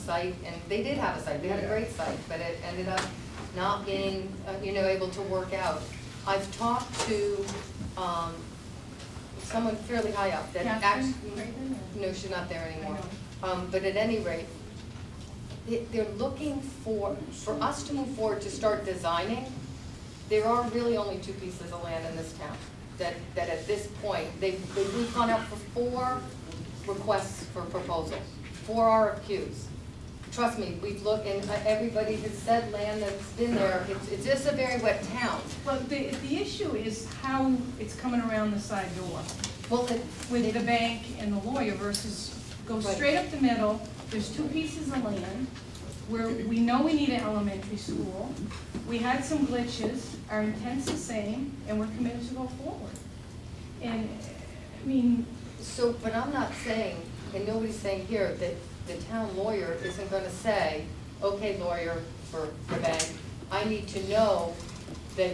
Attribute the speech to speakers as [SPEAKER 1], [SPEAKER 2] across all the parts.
[SPEAKER 1] site, and they did have a site, they had a great site, but it ended up not being, able to work out. I've talked to someone fairly high up that actually, no, she's not there anymore. But at any rate, they're looking for us to move forward to start designing. There are really only 2 pieces of land in this town that at this point, we've gone out for 4 requests for proposals, 4 RFQs. Trust me, we've looked, and everybody has said land that's been there, it's just a very wet town.
[SPEAKER 2] Well, the issue is how it's coming around the side door.
[SPEAKER 1] Well,
[SPEAKER 2] with the bank and the lawyer versus go straight up the middle. There's 2 pieces of land where we know we need an elementary school. We had some glitches, our intent's the same, and we're committed to go forward. And, I mean...
[SPEAKER 1] So, but I'm not saying, and nobody's saying here, that the town lawyer isn't going to say, okay, lawyer for the bank, I need to know that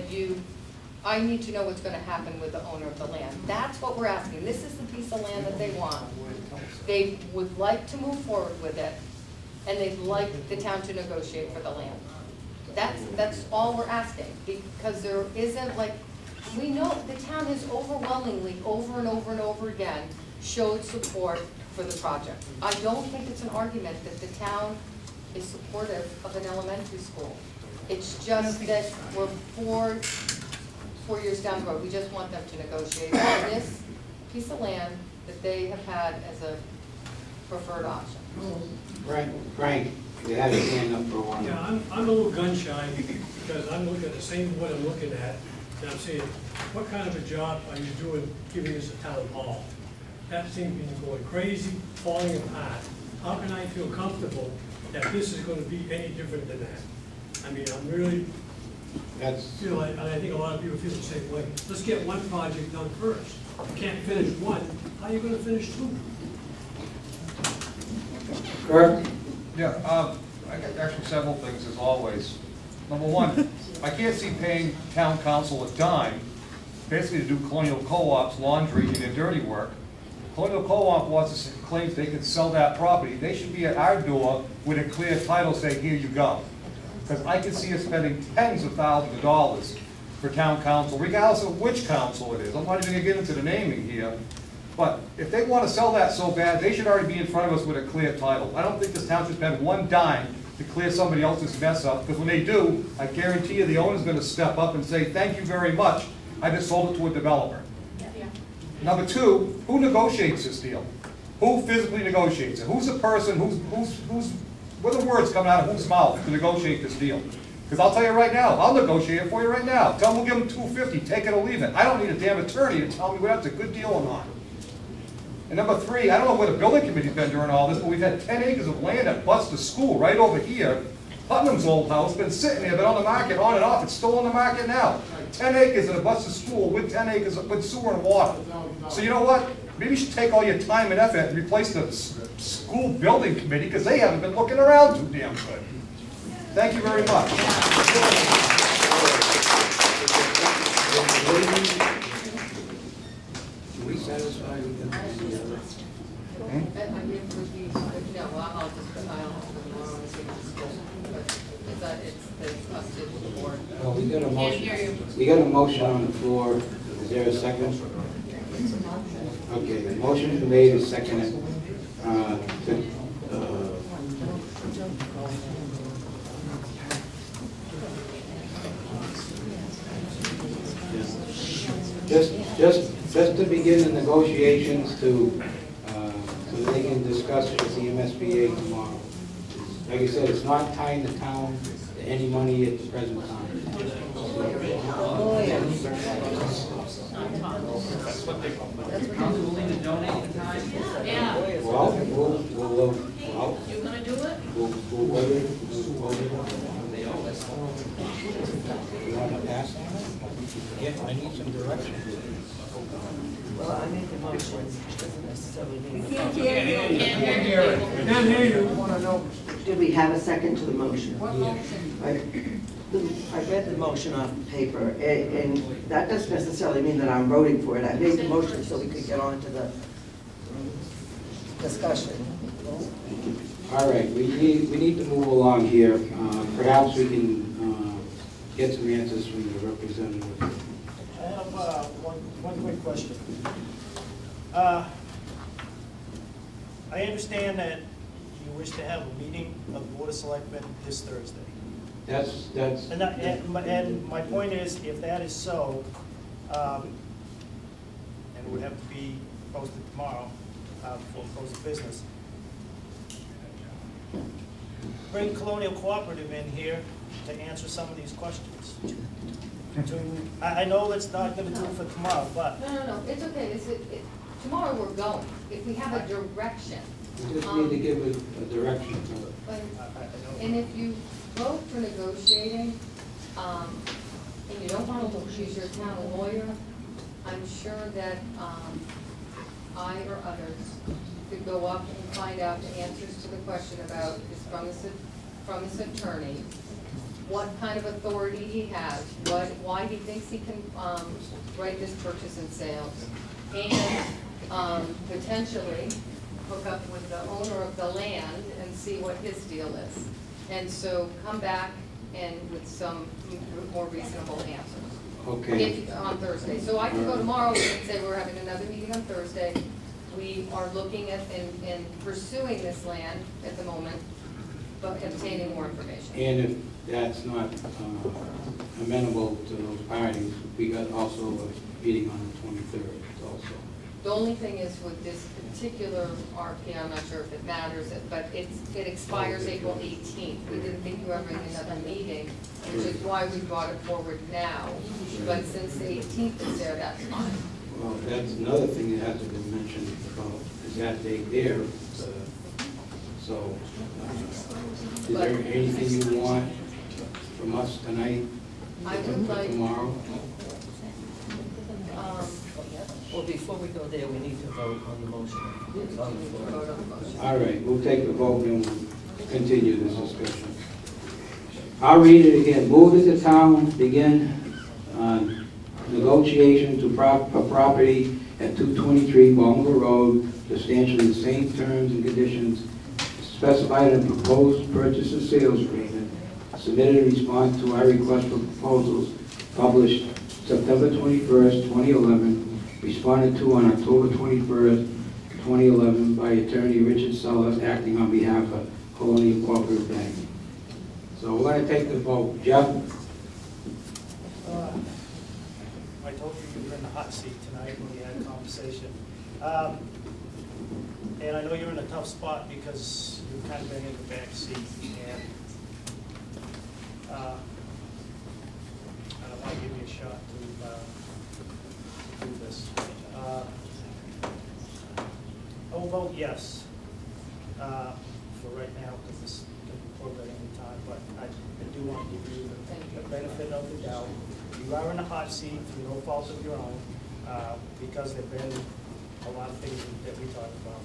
[SPEAKER 1] I need to know what's going to happen with the owner of the land. That's what we're asking. This is the piece of land that they want. They would like to move forward with it, and they'd like the town to negotiate for the land. That's all we're asking, because there isn't, like, we know the town has overwhelmingly, over and over and over again, showed support for the project. I don't think it's an argument that the town is supportive of an elementary school. It's just that we're four years down the road. We just want them to negotiate on this piece of land that they have had as a preferred option.
[SPEAKER 3] Frank, you had your hand up for a while.
[SPEAKER 4] Yeah, I'm a little gun shy because I'm looking at the same what I'm looking at, and I'm saying, what kind of a job are you doing giving us a town hall? That thing is going crazy, falling apart. How can I feel comfortable that this is going to be any different than that? I mean, I'm really feel like, and I think a lot of people feel the same way. Let's get one project done first. If you can't finish one, how are you going to finish 2?
[SPEAKER 3] Kirk?
[SPEAKER 5] Yeah, I got actually several things as always. Number 1, I can't see paying town council a dime, basically to do Colonial Co-op's laundry and their dirty work. Colonial Co-op claims they can sell that property. They should be at our door with a clear title saying, here you go. Because I can see us spending tens of thousands of dollars for town council, regardless of which council it is. I'm not even going to get into the naming here. But if they want to sell that so bad, they should already be in front of us with a clear title. I don't think this town should spend 1 dime to clear somebody else's mess up, because when they do, I guarantee you the owner's going to step up and say, thank you very much, I just sold it to a developer.
[SPEAKER 2] Yeah.
[SPEAKER 5] Number 2, who negotiates this deal? Who physically negotiates it? Who's the person, what are the words coming out of whose mouth to negotiate this deal? Because I'll tell you right now, I'll negotiate it for you right now. Tell them we'll give them $250, take it or leave it. I don't need a damn attorney to tell me whether that's a good deal or not. And number 3, I don't know where the building committee's been during all this, but we've had 10 acres of land at Buster School right over here. Putnam's old house, been sitting there, been on the market on and off. It's still on the market now. 10 acres at a Buster School with 10 acres with sewer and water. So you know what? Maybe you should take all your time and effort and replace the school building committee, because they haven't been looking around too damn good. Thank you very much.
[SPEAKER 3] Are we satisfied with that? Well, we got a motion. We got a motion on the floor. Is there a second? Okay, the motion is made and seconded. Just to begin the negotiations so that they can discuss with the MSBA tomorrow. Like I said, it's not tying the town to any money at the present time.
[SPEAKER 6] Willing to donate the time? Yeah.
[SPEAKER 3] Well,
[SPEAKER 6] You gonna do it?
[SPEAKER 3] we'll you want to pass on it? Yeah, I need some direction.
[SPEAKER 7] Well, I make a motion, doesn't necessarily mean.
[SPEAKER 6] Can't hear it.
[SPEAKER 4] Can't hear you.
[SPEAKER 7] Want to know, did we have a second to the motion?
[SPEAKER 6] What motion?
[SPEAKER 7] I read the motion off the paper, and that doesn't necessarily mean that I'm voting for it. I made the motion so we could get on to the discussion.
[SPEAKER 3] All right, we need to move along here. Perhaps we can get some answers from the representative.
[SPEAKER 8] I have one quick question. I understand that you wish to have a meeting of the Board of Selectmen this Thursday.
[SPEAKER 3] That's.
[SPEAKER 8] And my point is, if that is so, and it would have to be posted tomorrow before close of business, bring Colonial Cooperative in here to answer some of these questions. I know that's not going to do it for tomorrow, but
[SPEAKER 1] No, it's okay, tomorrow we're going, if we have a direction.
[SPEAKER 3] We just need to give a direction to it.
[SPEAKER 1] But-
[SPEAKER 8] I know.
[SPEAKER 1] And if you vote for negotiating, and you don't want to choose your town lawyer, I'm sure that I or others could go up and find out the answers to the question about, from this attorney, what kind of authority he has, why he thinks he can write this purchase and sales, and potentially hook up with the owner of the land and see what his deal is. And so come back and with some more reasonable answers.
[SPEAKER 3] Okay.
[SPEAKER 1] On Thursday. So I can go tomorrow and say we're having another meeting on Thursday. We are looking at and pursuing this land at the moment, but obtaining more information.
[SPEAKER 3] And if that's not amenable to those parties, we got also a meeting on the 23rd also.
[SPEAKER 1] The only thing is with this particular RP, I'm not sure if it matters, but it expires April 18th. We didn't think you were having another meeting, which is why we brought it forward now. But since the 18th is there, that's fine.
[SPEAKER 3] Well, that's another thing that has to be mentioned about, is that date there. So, is there anything you want from us tonight?
[SPEAKER 1] I would like,
[SPEAKER 3] tomorrow?
[SPEAKER 7] Well, before we go there, we need to vote on the motion. It's on the floor.
[SPEAKER 1] vote on the motion.
[SPEAKER 3] All right, we'll take the vote and we'll continue this discussion. I'll read it again. Move that the town begin negotiation to a property at 223 Baltimore Road, substantially the same terms and conditions specified in proposed purchase and sales agreement, submitted in response to our request for proposals published September 21st, 2011, responded to on October 21st, 2011 by Attorney Richard Sulla, acting on behalf of Colonial Cooperative Bank. So we're going to take the vote. Jeff?
[SPEAKER 8] I told you were in the hot seat tonight when we had a conversation. And I know you're in a tough spot because you've kind of been in the back seat. And I want to give you a shot to do this. I will vote yes for right now because this can be pulled at any time, but I do want to give you the benefit of the doubt. You are in a hot seat through no fault of your own because there have been a lot of things that we talked about.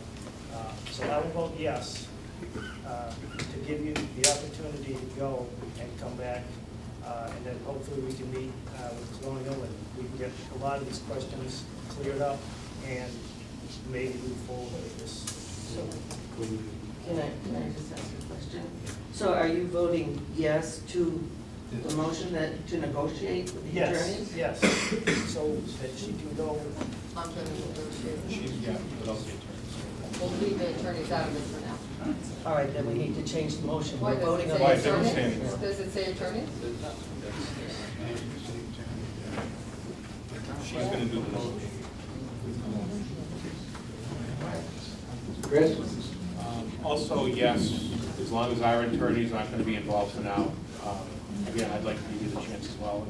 [SPEAKER 8] So I will vote yes to give you the opportunity to go and come back, and then hopefully we can meet with Colonial and we can get a lot of these questions cleared up and maybe move forward with this. So,
[SPEAKER 7] Can I just ask a question? So are you voting yes to the motion to negotiate with the
[SPEAKER 8] yes,
[SPEAKER 7] attorneys?
[SPEAKER 8] yes, so that she can go.
[SPEAKER 1] I'm going to negotiate.
[SPEAKER 5] Yeah, without the attorneys.
[SPEAKER 1] We'll leave the attorneys out of it for now.
[SPEAKER 7] All right, then we need to change the motion.
[SPEAKER 1] Why
[SPEAKER 7] We're
[SPEAKER 1] does
[SPEAKER 7] voting
[SPEAKER 1] it
[SPEAKER 7] on.
[SPEAKER 1] say
[SPEAKER 5] Why is it
[SPEAKER 1] attorneys?
[SPEAKER 5] standing?
[SPEAKER 1] Does it say attorneys?
[SPEAKER 5] She's going to do the motion.
[SPEAKER 3] Chris?
[SPEAKER 9] Also, yes, as long as our attorneys aren't going to be involved for now. Again, I'd like to give you the chance as well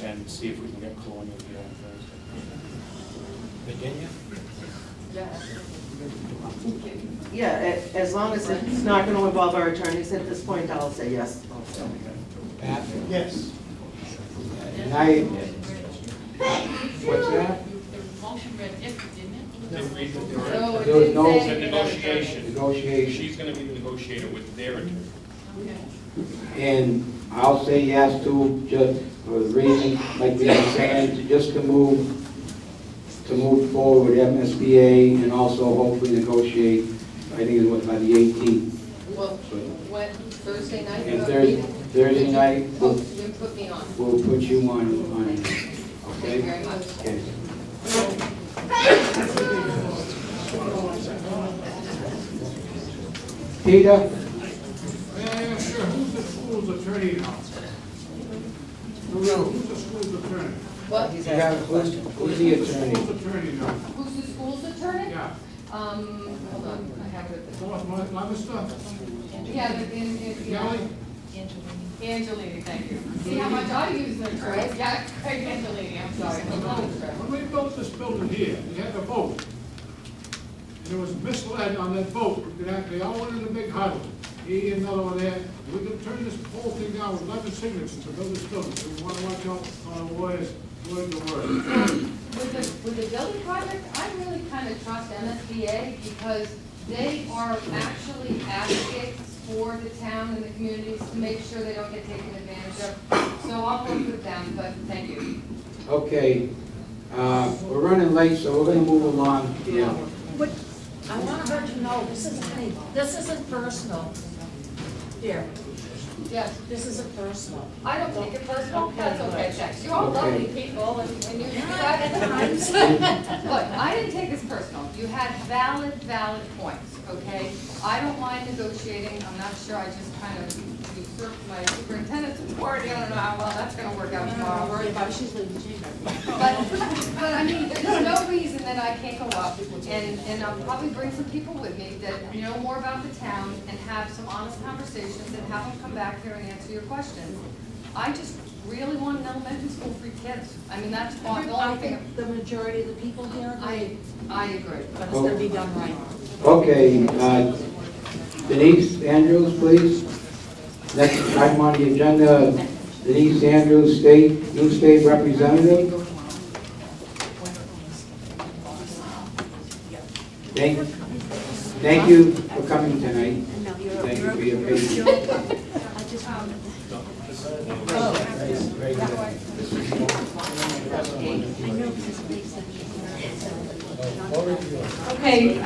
[SPEAKER 9] and see if we can get Colonial here on Thursday.
[SPEAKER 3] Virginia?
[SPEAKER 1] Yeah.
[SPEAKER 7] Yeah, as long as it's not going to involve our attorneys at this point, I'll say yes also.
[SPEAKER 3] Pat?
[SPEAKER 8] Yes.
[SPEAKER 3] And I, what's that?
[SPEAKER 6] The motion read different, didn't it?
[SPEAKER 9] Didn't read what they were-
[SPEAKER 1] So it
[SPEAKER 3] There was
[SPEAKER 1] didn't
[SPEAKER 3] no-
[SPEAKER 1] say.
[SPEAKER 9] It's a negotiation.
[SPEAKER 3] Negotiation.
[SPEAKER 9] She's going to be the negotiator with their attorney.
[SPEAKER 6] Okay.
[SPEAKER 3] And I'll say yes to, just for the reason, like we were saying, just to move forward with MSBA and also hopefully negotiate, I think it was by the 18th.
[SPEAKER 1] Well, when, Thursday night?
[SPEAKER 3] And
[SPEAKER 1] you
[SPEAKER 3] Thursday,
[SPEAKER 1] have a meeting?
[SPEAKER 3] Thursday night,
[SPEAKER 1] Oh, you put me on.
[SPEAKER 3] we'll put you on,
[SPEAKER 1] Thank you
[SPEAKER 3] okay?
[SPEAKER 1] very much.
[SPEAKER 3] Okay. Peter?
[SPEAKER 10] Yeah, sure. Who's the school's attorney now? Who's the school's attorney?
[SPEAKER 1] What?
[SPEAKER 7] He's
[SPEAKER 3] Yeah,
[SPEAKER 7] asking a question.
[SPEAKER 3] who's the attorney?
[SPEAKER 10] School's attorney now?
[SPEAKER 1] Who's the school's attorney?
[SPEAKER 10] Yeah.
[SPEAKER 1] Hold on, I have it.
[SPEAKER 10] North Leominster?
[SPEAKER 1] Yeah, in.
[SPEAKER 10] Kelly?
[SPEAKER 1] Angelini, thank you. See how much I use the term? Yeah, Craig Angelini, I'm sorry.
[SPEAKER 10] When we built this building here, we had a vote. And it was misled on that vote. They all went in a big huddle. He and another one there. We're gonna turn this whole thing down with 11 signatures to build this building. So we wanna watch out on the lawyers, word to word.
[SPEAKER 1] With the building project, I really kind of trust MSBA because they are actually advocates for the town and the communities to make sure they don't get taken advantage of. So I'll work with them, but thank you.
[SPEAKER 3] Okay, we're running late, so we're gonna move along. Yeah.
[SPEAKER 11] But I want her to know, this isn't personal, dear.
[SPEAKER 1] Yes,
[SPEAKER 11] This isn't personal.
[SPEAKER 1] I don't take it personal, that's okay, thanks. You're all lovely people and you do that at times. Look, I didn't take this personal. You had valid points, okay? I don't mind negotiating. I'm not sure, I just kind of usurped my superintendent's authority. I don't know how well that's gonna work out tomorrow.
[SPEAKER 11] Worry about it, she's leaving the chamber.
[SPEAKER 1] But I mean, there's no reason that I can't go up and I'll probably bring some people with me that know more about the town and have some honest conversations and have them come back here and answer your questions. I just really want an elementary school for kids. I mean, that's the
[SPEAKER 11] I
[SPEAKER 1] only thing.
[SPEAKER 11] think the majority of the people here agree,
[SPEAKER 1] I agree.
[SPEAKER 11] but it's gonna be done right.
[SPEAKER 3] Okay, Denise Andrews, please. Next item on the agenda, Denise Andrews, new state representative. Thank you for coming tonight. Thank you for your patience.
[SPEAKER 2] Okay,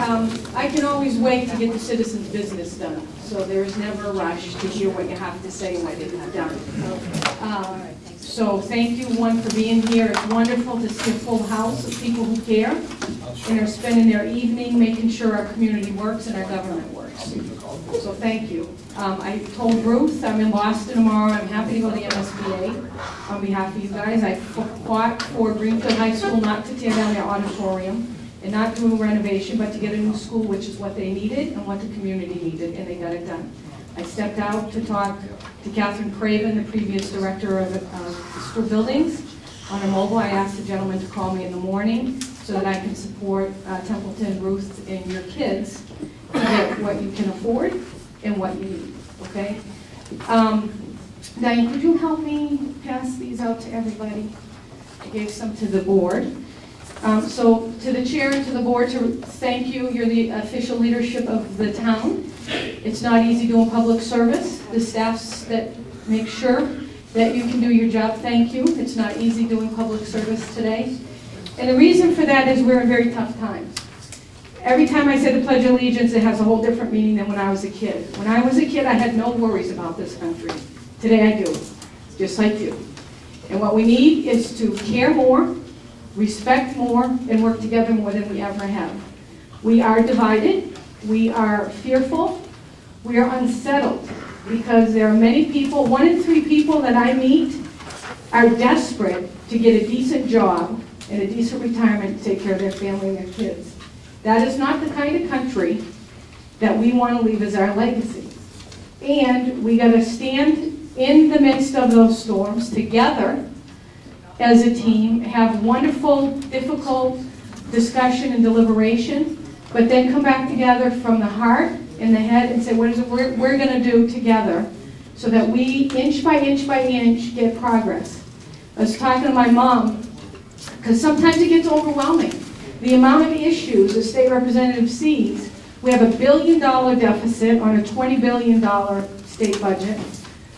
[SPEAKER 2] I can always wait to get the citizens' business done, so there is never a rush to hear what you have to say and what you have done. So thank you, one, for being here. It's wonderful to see a full house of people who care and are spending their evening making sure our community works and our government works. So thank you. I told Ruth I'm in Boston tomorrow. I'm happy to go to the MSBA on behalf of you guys. I fought for Greenfield High School not to tear down their auditorium and not do a renovation, but to get a new school, which is what they needed and what the community needed, and they got it done. I stepped out to talk to Catherine Craven, the previous director of school buildings, on a mobile. I asked the gentleman to call me in the morning so that I can support Templeton, Ruth, and your kids to get what you can afford and what you need, okay? Diane, could you help me pass these out to everybody? I gave some to the board. So to the chair and to the board, to thank you. You're the official leadership of the town. It's not easy doing public service. The staffs that make sure that you can do your job, thank you. It's not easy doing public service today. And the reason for that is we're in very tough times. Every time I say the Pledge of Allegiance, it has a whole different meaning than when I was a kid. When I was a kid, I had no worries about this country. Today I do, just like you. And what we need is to care more, respect more, and work together more than we ever have. We are divided, we are fearful, we are unsettled, because there are many people, 1 in 3 people that I meet are desperate to get a decent job and a decent retirement to take care of their family and their kids. That is not the kind of country that we want to leave as our legacy. And we got to stand in the midst of those storms together as a team, have wonderful, difficult discussion and deliberation, but then come back together from the heart and the head and say, what is it we're going to do together so that we, inch by inch, get progress. I was talking to my mom, because sometimes it gets overwhelming. The amount of issues the state representative sees. We have a $1 billion deficit on a $20 billion state budget.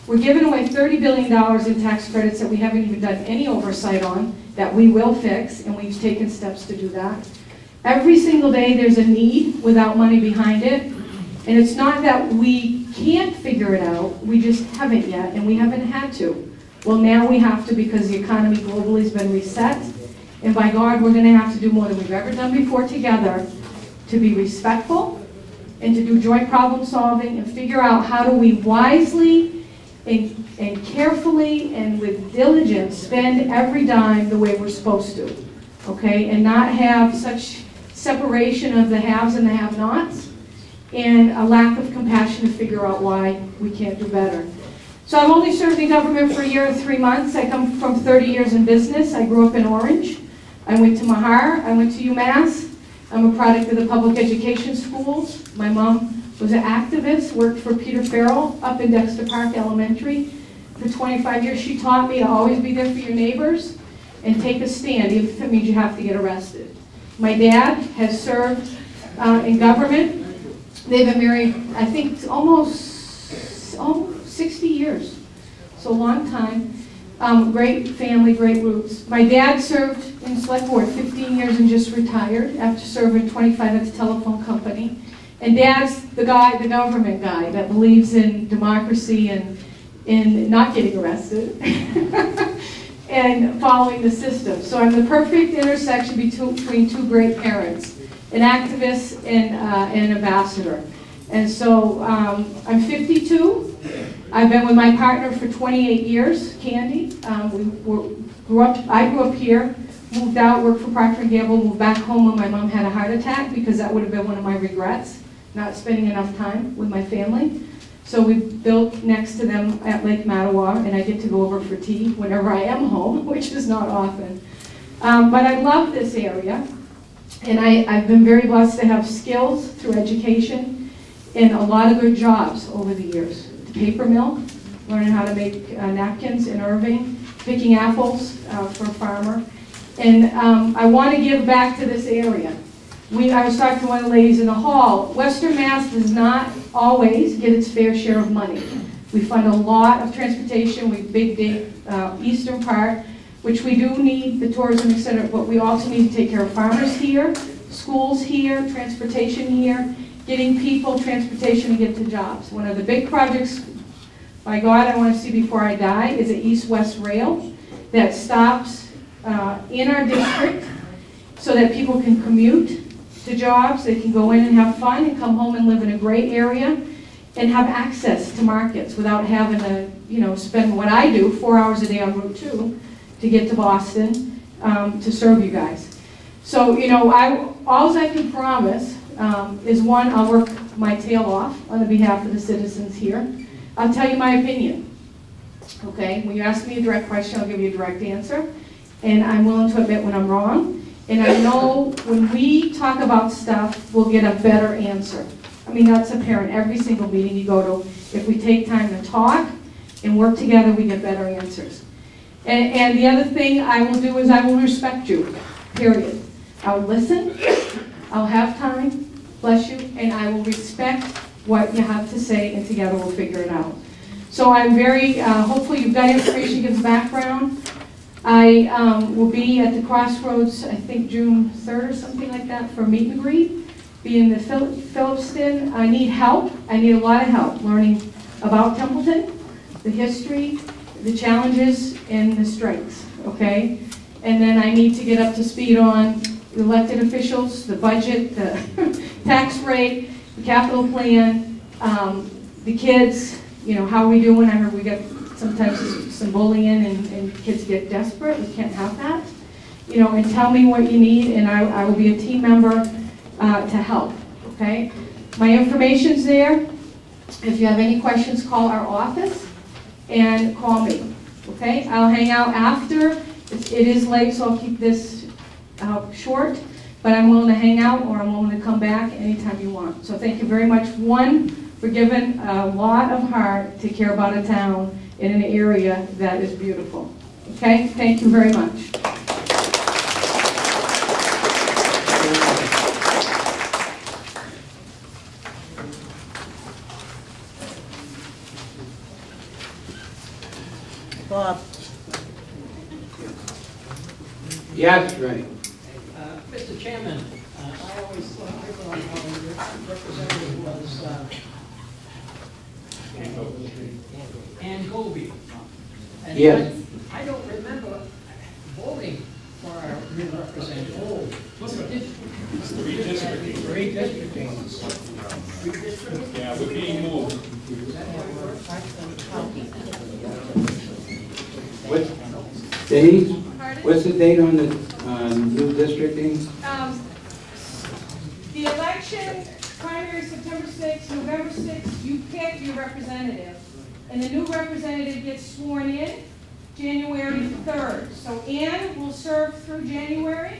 [SPEAKER 2] We're giving away $30 billion in tax credits that we haven't even done any oversight on, that we will fix, and we've taken steps to do that. Every single day there's a need without money behind it. And it's not that we can't figure it out, we just haven't yet, and we haven't had to. Well, now we have to because the economy globally has been reset, and by God, we're gonna have to do more than we've ever done before together to be respectful and to do joint problem solving and figure out how do we wisely and carefully and with diligence spend every dime the way we're supposed to, okay? And not have such separation of the haves and the have-nots and a lack of compassion to figure out why we can't do better. So I've only served in government for a year and 3 months. I come from 30 years in business. I grew up in Orange. I went to Mahar. I went to UMass. I'm a product of the public education schools. My mom was an activist, worked for Peter Farrell up in Dexter Park Elementary. For 25 years, she taught me to always be there for your neighbors and take a stand, even if it means you have to get arrested. My dad has served in government. They've been married, I think, almost 60 years. So a long time. Great family, great roots. My dad served in select board 15 years and just retired after serving 25 at the telephone company. And Dad's the guy, the government guy, that believes in democracy and in not getting arrested and following the system. So I'm the perfect intersection between two great parents, an activist and an ambassador. And so I'm 52. I've been with my partner for 28 years, Candy. I grew up here, moved out, worked for Procter & Gamble, moved back home when my mom had a heart attack because that would have been one of my regrets, not spending enough time with my family. So we built next to them at Lake Mattawa, and I get to go over for tea whenever I am home, which is not often. But I love this area, and I've been very blessed to have skills through education and a lot of good jobs over the years. The paper mill, learning how to make napkins in Irving, picking apples for a farmer. And I want to give back to this area. I was talking to one of the ladies in the hall. Western Mass does not always get its fair share of money. We fund a lot of transportation. We big dig eastern part, which we do need, the tourism, etc., but we also need to take care of farmers here, schools here, transportation here, getting people transportation to get to jobs. One of the big projects, by God, I want to see before I die, is an east-west rail that stops in our district so that people can commute to jobs, they can go in and have fun and come home and live in a great area and have access to markets without having to, spend what I do, 4 hours a day on Route 2 to get to Boston to serve you guys. So, all I can promise is one, I'll work my tail off on behalf of the citizens here. I'll tell you my opinion, okay? When you ask me a direct question, I'll give you a direct answer, and I'm willing to admit when I'm wrong. And I know when we talk about stuff, we'll get a better answer. I mean, that's apparent every single meeting you go to. If we take time to talk and work together, we get better answers. And the other thing I will do is I will respect you, period. I'll listen, I'll have time, bless you, and I will respect what you have to say, and together we'll figure it out. So I'm very, hopefully you've got information, gives background. I will be at the Crossroads, I think June 3rd or something like that, for a meet and greet. Be in the Phillipston. I need help. I need a lot of help learning about Templeton, the history, the challenges, and the strengths, okay? And then I need to get up to speed on the elected officials, the budget, the tax rate, the capital plan, the kids, how are we doing? I heard we got sometimes some bullying and kids get desperate. We can't have that. And tell me what you need, and I will be a team member to help, okay? My information's there. If you have any questions, call our office and call me, okay? I'll hang out after. It is late, so I'll keep this short, but I'm willing to hang out, or I'm willing to come back anytime you want. So thank you very much, one, for giving a lot of heart to care about a town in an area that is beautiful. Okay? Thank you very much.
[SPEAKER 7] Bob.
[SPEAKER 3] Yes, right.
[SPEAKER 12] Mr. Chairman, I always thought our representative was Ann Goby. And
[SPEAKER 3] Yes.
[SPEAKER 12] I don't remember voting for our new representative.
[SPEAKER 9] Redistricting. Yeah, we're being moved.
[SPEAKER 3] What, Denise,
[SPEAKER 2] Pardon?
[SPEAKER 3] what's the date on the new districting?
[SPEAKER 2] The election, primary September 6th, November 6th, you pick your representative. And the new representative gets sworn in January 3rd. So Ann will serve through January,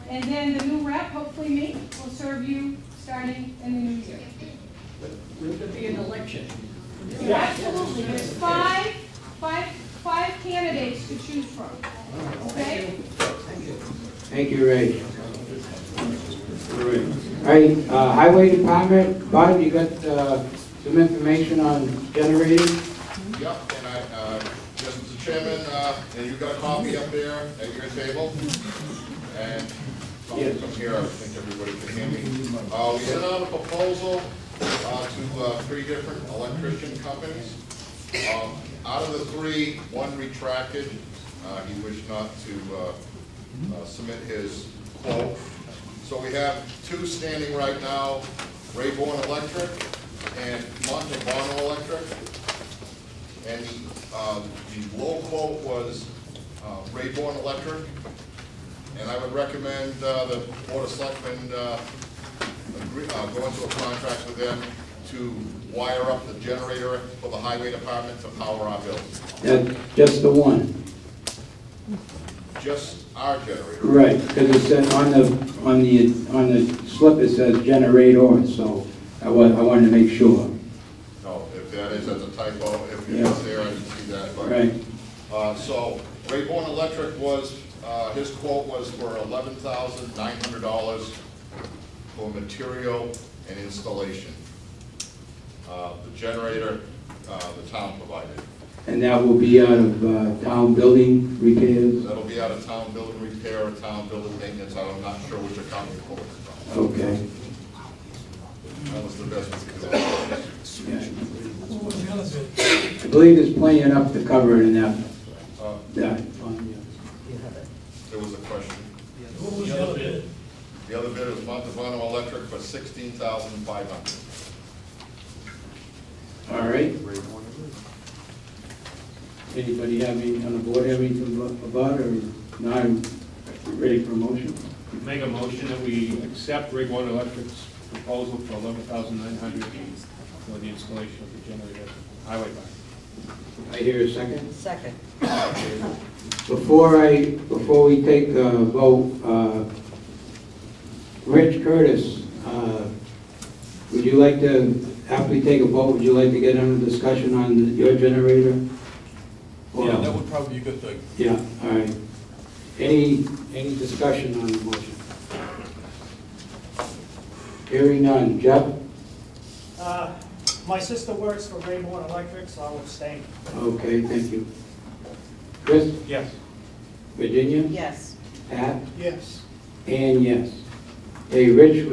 [SPEAKER 2] and then the new rep, hopefully me, will serve you starting in the new year.
[SPEAKER 12] Will there be an election?
[SPEAKER 2] Absolutely, there's five candidates to choose from, okay?
[SPEAKER 3] Thank you, Ray. All right, Highway Department, Bob, you got some information on generators?
[SPEAKER 13] Yep, and just Mr. Chairman, and you've got a copy up there at your table. And from here, I think everybody can hear me. We sent out a proposal to 3 different electrician companies. Out of the 3, one retracted. He wished not to submit his quote. So we have 2 standing right now, Rayborn Electric and Montalbano Electric. And the low quote was Rayborn Electric. And I would recommend the Board of Selectmen go into a contract with them to wire up the generator for the Highway Department to power our bills.
[SPEAKER 3] Just the one?
[SPEAKER 13] Just our generator.
[SPEAKER 3] Right, because it said on the slip it says generator, so I wanted to make sure.
[SPEAKER 13] No, if that is, that's a typo. If it's there, I didn't see that. But,
[SPEAKER 3] Right.
[SPEAKER 13] So Rayborn Electric was, his quote was for $11,900 for material and installation. The generator, the town provided.
[SPEAKER 3] And that will be out of town building repairs?
[SPEAKER 13] That'll be out of town building repair or town building maintenance. I'm not sure which account you quote it from.
[SPEAKER 3] Okay.
[SPEAKER 13] That was the best we could do.
[SPEAKER 4] What was the other bid?
[SPEAKER 3] I believe there's plenty enough to cover it in that fund.
[SPEAKER 13] There was a question.
[SPEAKER 4] What was the other bid?
[SPEAKER 13] The other bid was Montalbano Electric for $16,500.
[SPEAKER 3] All right. Anybody have any, on the board have anything about, or not, ready for a motion?
[SPEAKER 9] Make a motion that we accept Rayborn Electric's proposal for $11,900 for the installation of the generator at the Highway Barn.
[SPEAKER 3] I hear a second.
[SPEAKER 7] Second.
[SPEAKER 3] Before we take a vote, Rich Curtis, would you like to, after we take a vote, would you like to get into discussion on your generator?
[SPEAKER 14] Yeah, that would probably be a good thing.
[SPEAKER 3] Yeah, all right. Any discussion on the motion? Hearing none. Jeff?
[SPEAKER 8] My sister works for Rayborn Electric, so I'll abstain.
[SPEAKER 3] Okay, thank you. Chris?
[SPEAKER 9] Yes.
[SPEAKER 3] Virginia?
[SPEAKER 7] Yes.
[SPEAKER 3] Pat?
[SPEAKER 8] Yes.
[SPEAKER 3] And yes. Hey, Rich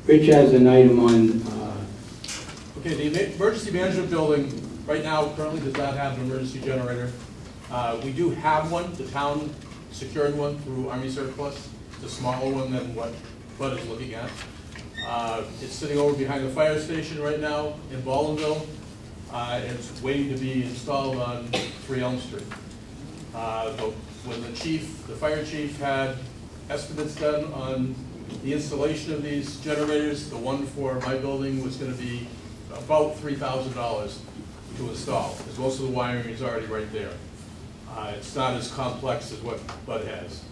[SPEAKER 3] Rich has an item on,
[SPEAKER 14] Okay, the emergency management building right now currently does not have an emergency generator. We do have one. The town secured one through Army surplus. It's a smaller one than what Bud is looking at. It's sitting over behind the fire station right now in Ballinville. It's waiting to be installed on 3 Elm Street. When the fire chief had estimates done on the installation of these generators, the one for my building was going to be about $3,000 to install, because most of the wiring is already right there. It's not as complex as what Bud has.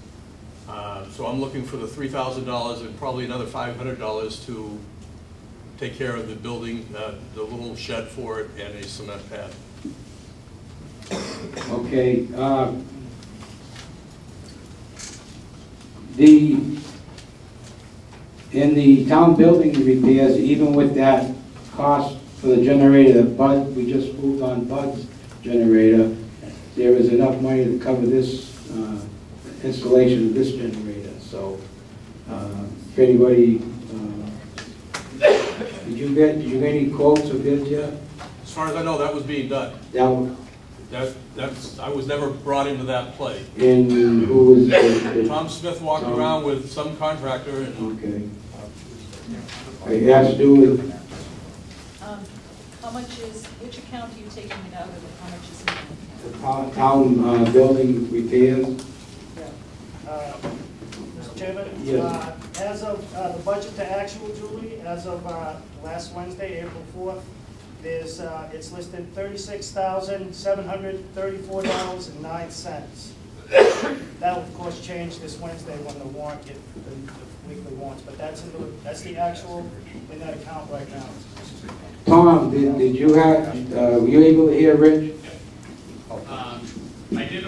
[SPEAKER 14] So I'm looking for the $3,000 and probably another $500 to take care of the building, the little shed for it, and a cement pad.
[SPEAKER 3] okay, in the town building repairs, even with that cost for the generator, we just moved on Bud's generator, there is enough money to cover this installation of this generator. So, if anybody, did you get any quotes or bids yet?
[SPEAKER 14] far as I know, that was being done. That's, I was never brought into that play.
[SPEAKER 3] And who was the?
[SPEAKER 14] Tom Smith walked around with some contractor and.
[SPEAKER 3] Okay. I asked you,
[SPEAKER 11] How much is, which account are you taking it out of, and how much is in the account?
[SPEAKER 3] the town building repairs,
[SPEAKER 8] Mr. Chairman?
[SPEAKER 3] Yes.
[SPEAKER 8] As of the budget to actual, Julie, as of last Wednesday, April 4th, there's, it's listed $36,734.09. That'll of course change this Wednesday when the warrant get, the weekly warrants, but that's the actual in that account right now.
[SPEAKER 3] Tom, did you have, were you able to hear Rich?
[SPEAKER 15] I did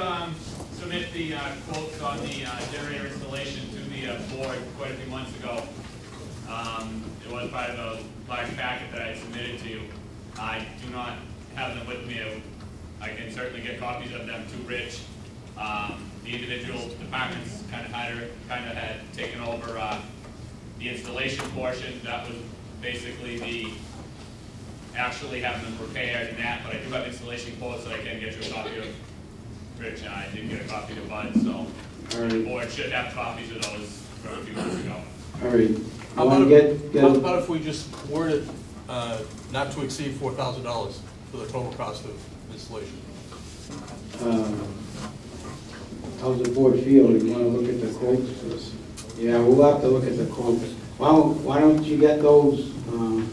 [SPEAKER 15] submit the quotes on the generator installation to the board quite a few months ago. It was part of a large packet that I submitted to you. I do not have them with me. I can certainly get copies of them to Rich. The individual departments kind of had taken over the installation portion. That was basically the actually having them repaired and that, but I do have installation quotes that I can get you a copy of. Rich and I did get a copy to Bud, so the board should have copies of those from a few months ago.
[SPEAKER 3] All right.
[SPEAKER 14] How about if we just word it not to exceed $4,000 for the total cost of installation?
[SPEAKER 3] How's the board feel? You want to look at the quotes? Yeah, we'll have to look at the quotes. Why don't you get those, and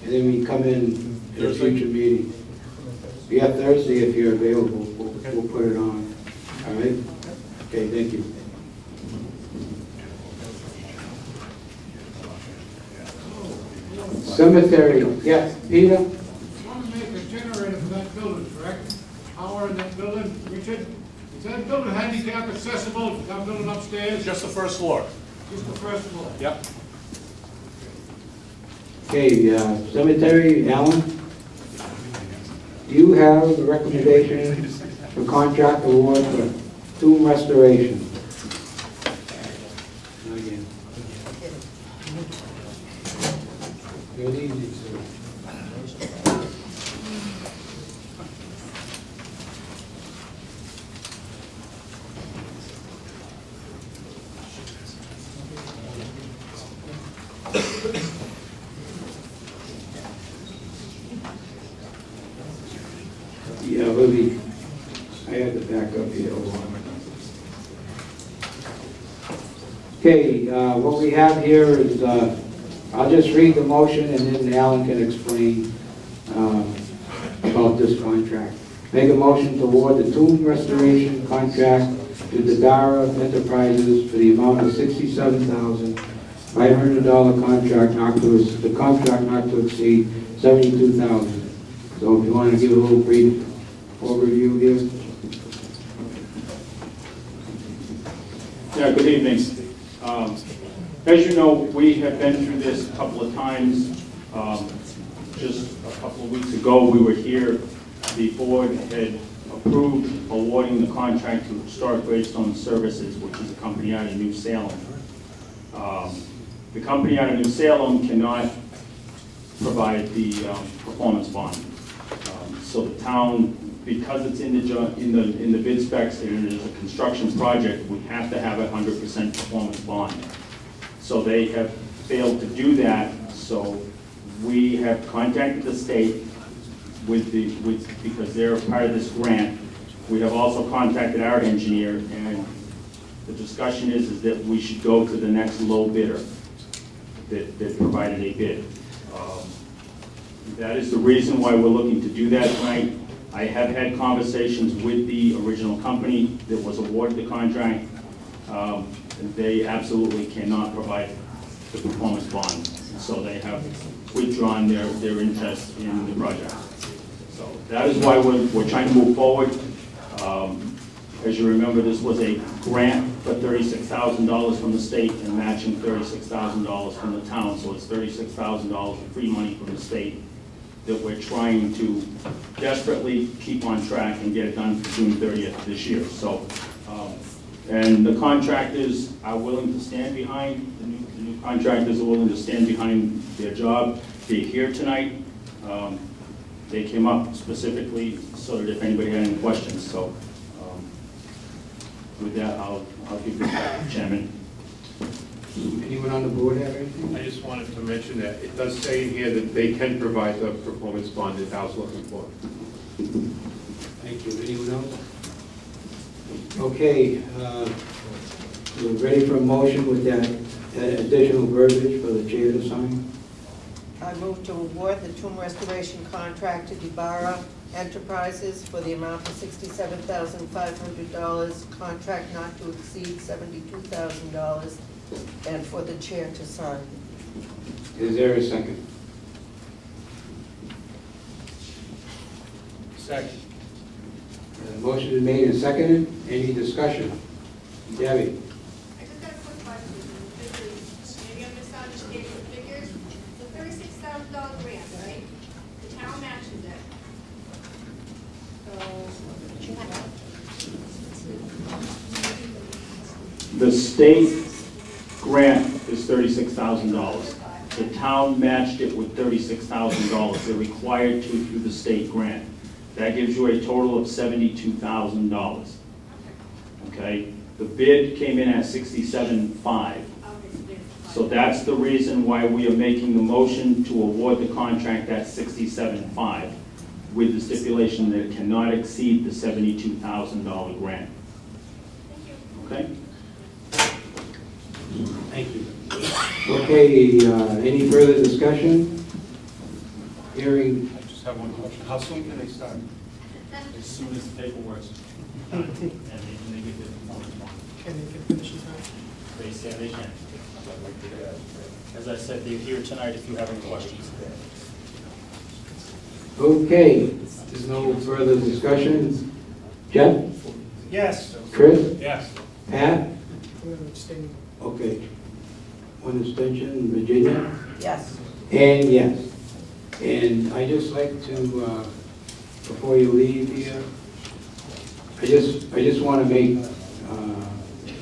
[SPEAKER 3] then we come in at a future meeting? Yeah, Thursday if you're available. We'll put it on. All right? Okay, thank you. Cemetery, yes, Peter?
[SPEAKER 10] You want to make a generator for that building, correct? Power in that building, Richard? Is that building handicap accessible, that building upstairs?
[SPEAKER 14] Just the first floor.
[SPEAKER 10] Just the first floor?
[SPEAKER 14] Yep.
[SPEAKER 3] Okay, cemetery, Alan? Do you have a recommendation for contract award for tomb restoration? Good evening, sir. Yeah, Libby, I had to back up here. Okay, what we have here is, I'll just read the motion and then Alan can explain about this contract. Make a motion to award the tomb restoration contract to Dadara Enterprises for the amount of $67,500 contract, the contract not to exceed $72,000. So if you want to give a little brief overview here.
[SPEAKER 16] Yeah, good evening. As you know, we have been through this a couple of times. Just a couple of weeks ago, we were here. The board had approved awarding the contract to Historic Gravestone Services, which is a company out of New Salem. The company out of New Salem cannot provide the performance bond. So the town, because it's in the bid specs and it is a construction project, we have to have a 100% performance bond. So they have failed to do that. So we have contacted the state because they're part of this grant. We have also contacted our engineer, and the discussion is that we should go to the next low bidder that provided a bid. That is the reason why we're looking to do that tonight. I have had conversations with the original company that was awarded the contract. They absolutely cannot provide the performance bond, so they have withdrawn their interest in the project. So that is why we're trying to move forward. As you remember, this was a grant for $36,000 from the state and matching $36,000 from the town, so it's $36,000 of free money from the state that we're trying to desperately keep on track and get it done for June 30th this year. So, and the contractors are willing to stand behind, the new contractors are willing to stand behind their job. They're here tonight. they came up specifically so that if anybody had any questions. So with that, I'll give this back to the chairman.
[SPEAKER 3] Anyone on the board have anything?
[SPEAKER 9] I just wanted to mention that it does say in here that they can provide the performance bond that Al's looking for.
[SPEAKER 3] Thank you. Anyone else? Okay, we're ready for a motion with that additional verbiage for the chair to sign.
[SPEAKER 7] I move to award the tomb restoration contract to DeBarra Enterprises for the amount of $67,500, contract not to exceed $72,000, and for the chair to sign.
[SPEAKER 3] Is there a second?
[SPEAKER 9] Second.
[SPEAKER 3] Motion is made and seconded. Any discussion? Debbie?
[SPEAKER 17] I just got a quick question, because maybe I'm misunderstanding the figures. The $36,000 grant, right? The town matches it.
[SPEAKER 16] The state grant is $36,000. The town matched it with $36,000. They're required to through the state grant. That gives you a total of $72,000. Okay? The bid came in at $67,500. So that's the reason why we are making the motion to award the contract at $67,500 with the stipulation that it cannot exceed the $72,000 grant. Okay?
[SPEAKER 3] Thank you. Okay, any further discussion? Hearing.
[SPEAKER 9] I just have one question. How soon can they start?
[SPEAKER 15] As soon as the paperwork's done, and they get the performance bond.
[SPEAKER 8] Can they finish it?
[SPEAKER 15] They say they can. As I said, they're here tonight if you have any questions.
[SPEAKER 3] Okay, there's no further discussion. Jeff?
[SPEAKER 8] Yes.
[SPEAKER 3] Chris?
[SPEAKER 9] Yes.
[SPEAKER 3] Pat?
[SPEAKER 8] We're abstaining.
[SPEAKER 3] Okay. One abstention. Virginia?
[SPEAKER 7] Yes.
[SPEAKER 3] And yes. And I just like to, before you leave here, I just want to make,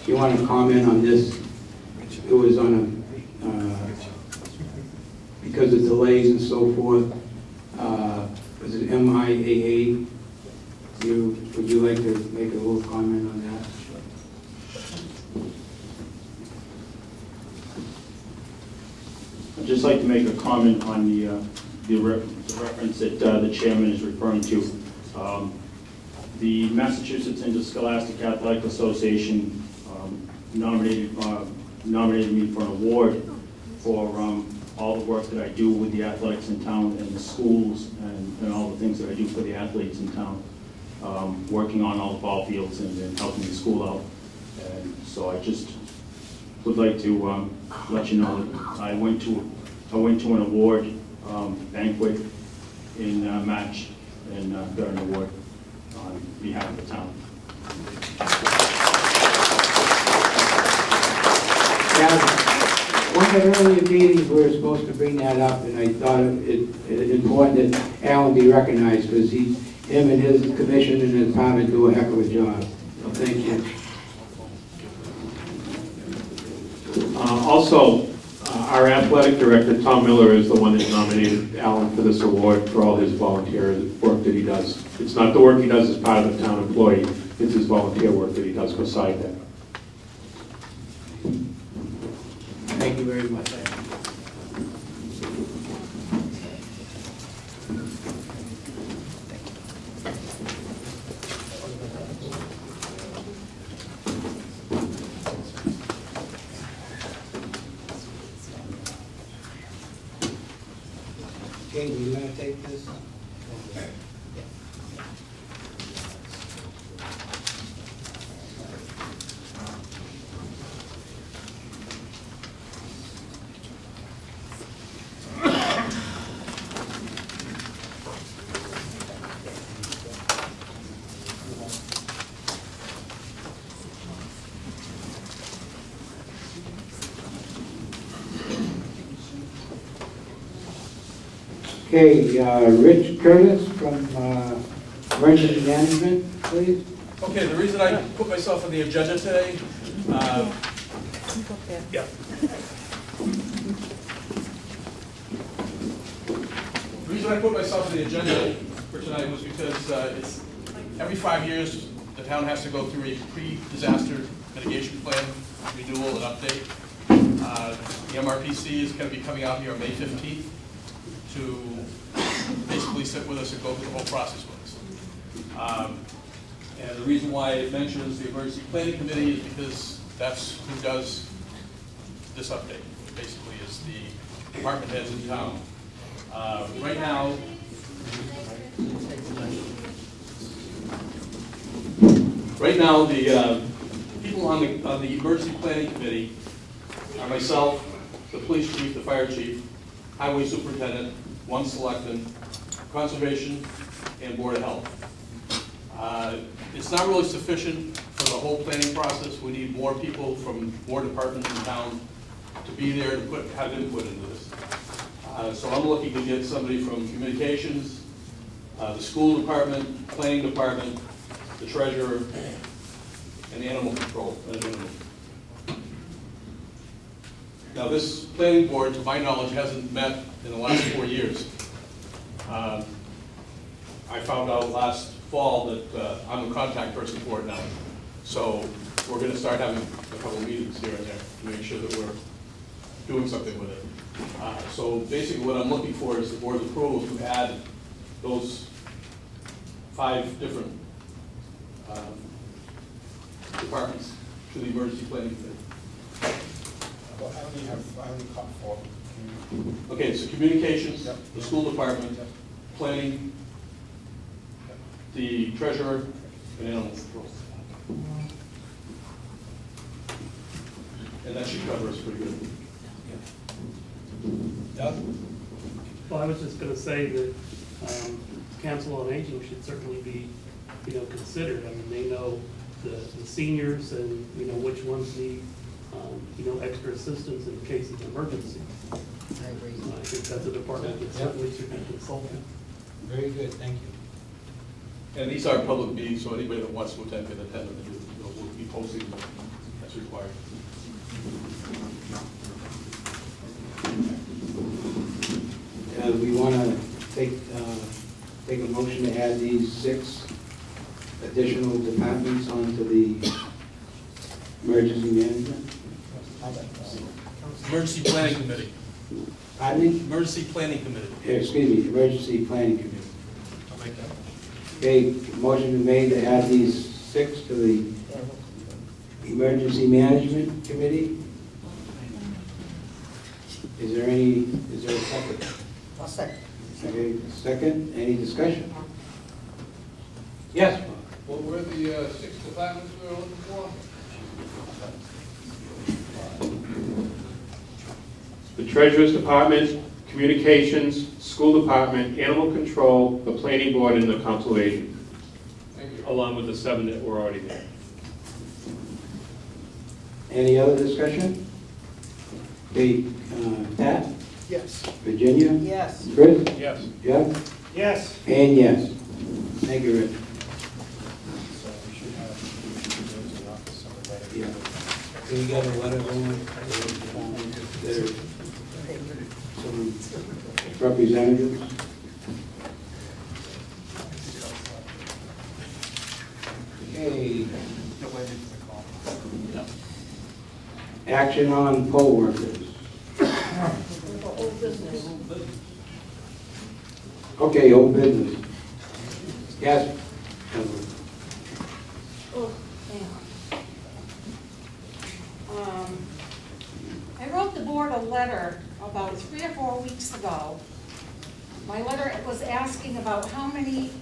[SPEAKER 3] you want to comment on this? It was on a, because of delays and so forth, was it MIAA? Would you like to make a little comment on that?
[SPEAKER 16] I'd just like to make a comment on the reference that the chairman is referring to. The Massachusetts Interscholastic Athletic Association nominated me for an award for all the work that I do with the athletics in town and the schools and all the things that I do for the athletes in town, working on all the ball fields and helping the school out. And so I just would like to let you know that I went to an award banquet in Match and got an award on behalf of the town.
[SPEAKER 3] Now, one of the earlier meetings, we were supposed to bring that up, and I thought it important that Alan be recognized, because him and his commission and his department do a heck of a job. So thank you.
[SPEAKER 9] Also, our athletic director, Tom Miller, is the one that nominated Alan for this award for all his volunteer work that he does. It's not the work he does as part of the town employee, it's his volunteer work that he does beside that.
[SPEAKER 3] Thank you very much. Okay, do you want to take this? Okay, Rich Curtis from Emergency Management, please.
[SPEAKER 14] Okay, the reason I put myself on the agenda today, the reason reason I put myself on the agenda for tonight was because it's every 5 years, the town has to go through a pre-disaster mitigation plan renewal and update. The MRPC is going to be coming out here on May 15th to basically sit with us and go through the whole process with us. And the reason why it mentions the Emergency Planning Committee is because that's who does this update, basically, is the department heads in town. Right now, the people on the Emergency Planning Committee are myself, the police chief, the fire chief, highway superintendent, one selectman, conservation, and board of health. It's not really sufficient for the whole planning process. We need more people from more departments in town to be there to have input into this. So I'm looking to get somebody from communications, the school department, planning department, the treasurer, and animal control. Now, this planning board, to my knowledge, hasn't met in the last 4 years. I found out last fall that I'm the contact person for it now. So we're going to start having a couple of meetings here and there to make sure that we're doing something with it. So basically what I'm looking for is the board's approval to add those 5 different departments to the emergency planning committee.
[SPEAKER 5] Well, I only caught 4.
[SPEAKER 14] Okay, so communications, the school department, planning, the treasurer, and animal control. And that should cover us pretty good.
[SPEAKER 18] Well, I was just going to say that Council on Aging should certainly be, considered. I mean, they know the seniors and, which ones need, extra assistance in case of emergency.
[SPEAKER 3] I agree.
[SPEAKER 18] I think that's a department that certainly should be consulted.
[SPEAKER 3] Very good, thank you.
[SPEAKER 14] And these are public meetings, so anybody that wants to attend can attend them. We'll be posting them as required.
[SPEAKER 3] We want to take a motion to add these 6 additional departments onto the emergency management.
[SPEAKER 14] Emergency Planning Committee.
[SPEAKER 3] Pardon me?
[SPEAKER 14] Emergency Planning Committee.
[SPEAKER 3] Excuse me, Emergency Planning Committee.
[SPEAKER 14] I'll make that.
[SPEAKER 3] Okay, motion been made to add these 6 to the Emergency Management Committee. Is there a second?
[SPEAKER 11] I'll second.
[SPEAKER 3] Okay, second, any discussion? Yes, Bob.
[SPEAKER 5] What were the 6 departments we were looking for?
[SPEAKER 9] The Treasurer's Department, Communications, School Department, Animal Control, the Planning Board, and the Council of Aging.
[SPEAKER 5] Thank you.
[SPEAKER 9] Along with the 7 that were already there.
[SPEAKER 3] Any other discussion? Okay, Pat?
[SPEAKER 8] Yes.
[SPEAKER 3] Virginia?
[SPEAKER 11] Yes.
[SPEAKER 3] Chris?
[SPEAKER 9] Yes.
[SPEAKER 3] Jeff?
[SPEAKER 8] Yes.
[SPEAKER 3] And yes. Thank you, Rich.
[SPEAKER 5] So we should have the office on the letter.
[SPEAKER 3] Yeah. So we got a letter going, there, some representatives. Okay. Action on poll workers.
[SPEAKER 11] Old business.
[SPEAKER 3] Okay, old business. Yes.
[SPEAKER 11] Oh, hang on. I wrote the board a letter about 3 or 4 weeks ago. My letter was asking about how many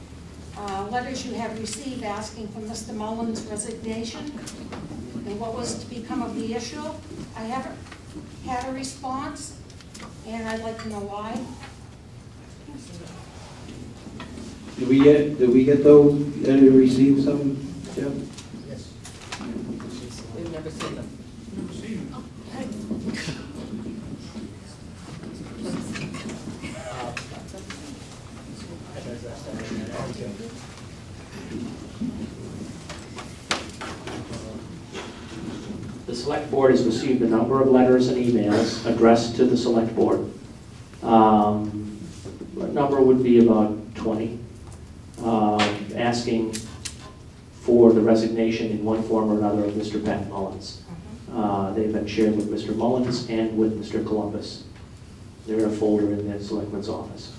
[SPEAKER 11] letters you had received asking for Mr. Mullins' resignation and what was to become of the issue. I haven't had a response, and I'd like to know why.
[SPEAKER 3] Did we get those, did we receive some, Jeff?
[SPEAKER 11] Yes. We've never seen them.
[SPEAKER 10] Never seen them.
[SPEAKER 19] The select board has received a number of letters and emails addressed to the select board. Number would be about 20, asking for the resignation in one form or another of Mr. Pat Mullins. They've been shared with Mr. Mullins and with Mr. Columbus. They're in a folder in the selectman's office.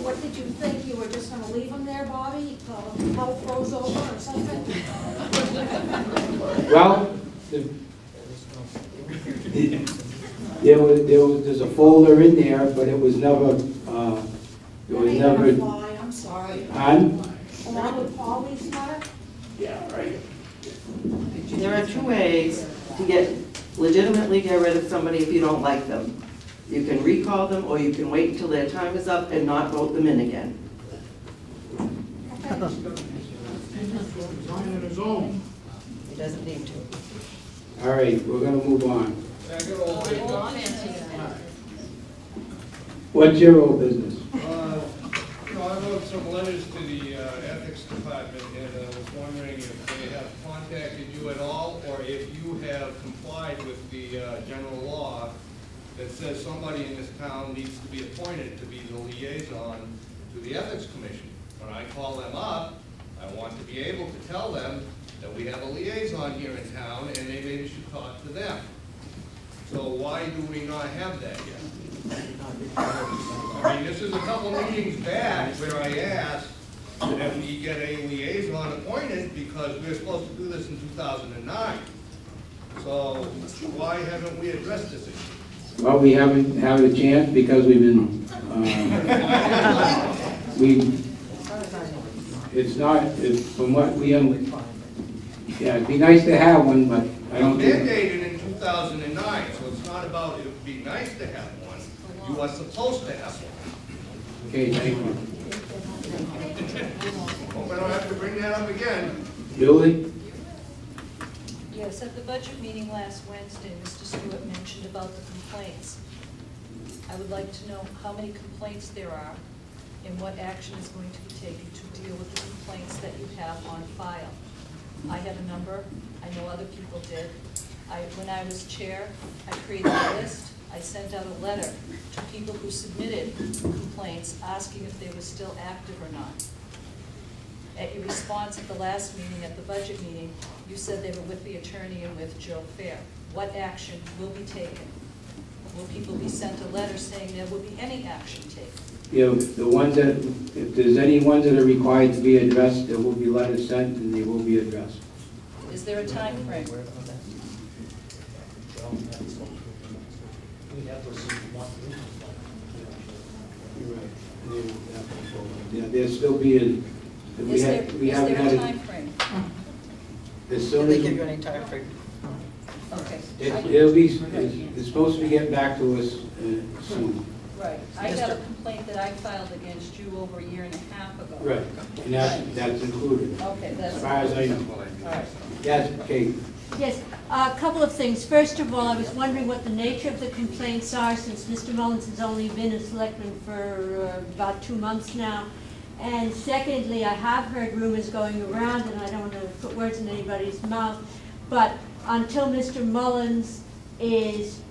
[SPEAKER 11] What did you think? You were just gonna leave them there, Bobby? House froze over or something?
[SPEAKER 3] Well, there's a folder in there, but it was never,
[SPEAKER 11] Fly, I'm sorry.
[SPEAKER 3] on.
[SPEAKER 11] Along with Paulie's letter?
[SPEAKER 19] Yeah, right.
[SPEAKER 7] There are two ways to legitimately get rid of somebody if you don't like them. You can recall them, or you can wait until their time is up and not vote them in again.
[SPEAKER 10] Resign on his own.
[SPEAKER 7] He doesn't need to.
[SPEAKER 3] All right, we're gonna move on. What's your old business?
[SPEAKER 20] I wrote some letters to the ethics department, and I was wondering if they have contacted you at all, or if you have complied with the general law that says somebody in this town needs to be appointed to be the liaison to the ethics commission. When I call them up, I want to be able to tell them that we have a liaison here in town, and they maybe should talk to them. So why do we not have that yet? I mean, this is a couple meetings back where I asked that we get a liaison appointed because we were supposed to do this in 2009. So why haven't we addressed this issue?
[SPEAKER 3] Well, we haven't had a chance because we've been, from what we, yeah, it'd be nice to have one, but I don't think.
[SPEAKER 20] Mandated in 2009, so it's not about it would be nice to have one. You are supposed to have one.
[SPEAKER 3] Okay, thank you.
[SPEAKER 20] Hope I don't have to bring that up again.
[SPEAKER 3] Julie?
[SPEAKER 21] Yes, at the budget meeting last Wednesday, Mr. Stewart mentioned about the complaints. I would like to know how many complaints there are and what action is going to be taken to deal with the complaints that you have on file. I have a number. I know other people did. When I was chair, I created a list. I sent out a letter to people who submitted complaints asking if they were still active or not. At your response at the last meeting, at the budget meeting, you said they were with the attorney and with Joe Fair. What action will be taken? Will people be sent a letter saying there will be any action taken?
[SPEAKER 3] You know, the ones that, if there's any ones that are required to be addressed, there will be letters sent and they will be addressed.
[SPEAKER 21] Is there a time frame?
[SPEAKER 3] Yeah, there's still being,
[SPEAKER 21] Is there a time frame?
[SPEAKER 3] As soon
[SPEAKER 7] Did
[SPEAKER 3] as.
[SPEAKER 7] they give you any time frame?
[SPEAKER 21] Okay.
[SPEAKER 3] It's supposed to be getting back to us soon.
[SPEAKER 21] Right. I got a complaint that I filed against you over a year and a half ago.
[SPEAKER 3] Right, and that's included.
[SPEAKER 21] Okay, that's.
[SPEAKER 3] As far as I know.
[SPEAKER 21] All right.
[SPEAKER 3] Yes, Kate.
[SPEAKER 22] Yes, a couple of things. First of all, I was wondering what the nature of the complaints are, since Mr. Mullins has only been a selectman for about 2 months now. And secondly, I have heard rumors going around, and I don't want to put words in anybody's mouth, but until Mr. Mullins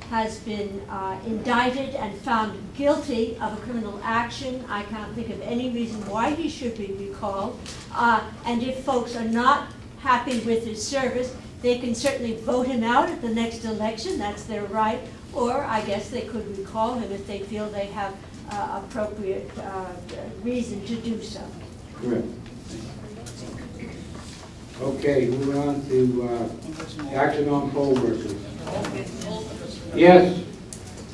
[SPEAKER 22] has been indicted and found guilty of a criminal action, I can't think of any reason why he should be recalled. And if folks are not happy with his service, they can certainly vote him out at the next election, that's their right, or I guess they could recall him if they feel they have appropriate reason to do so.
[SPEAKER 3] Correct. Okay, moving on to action on poll workers. Yes.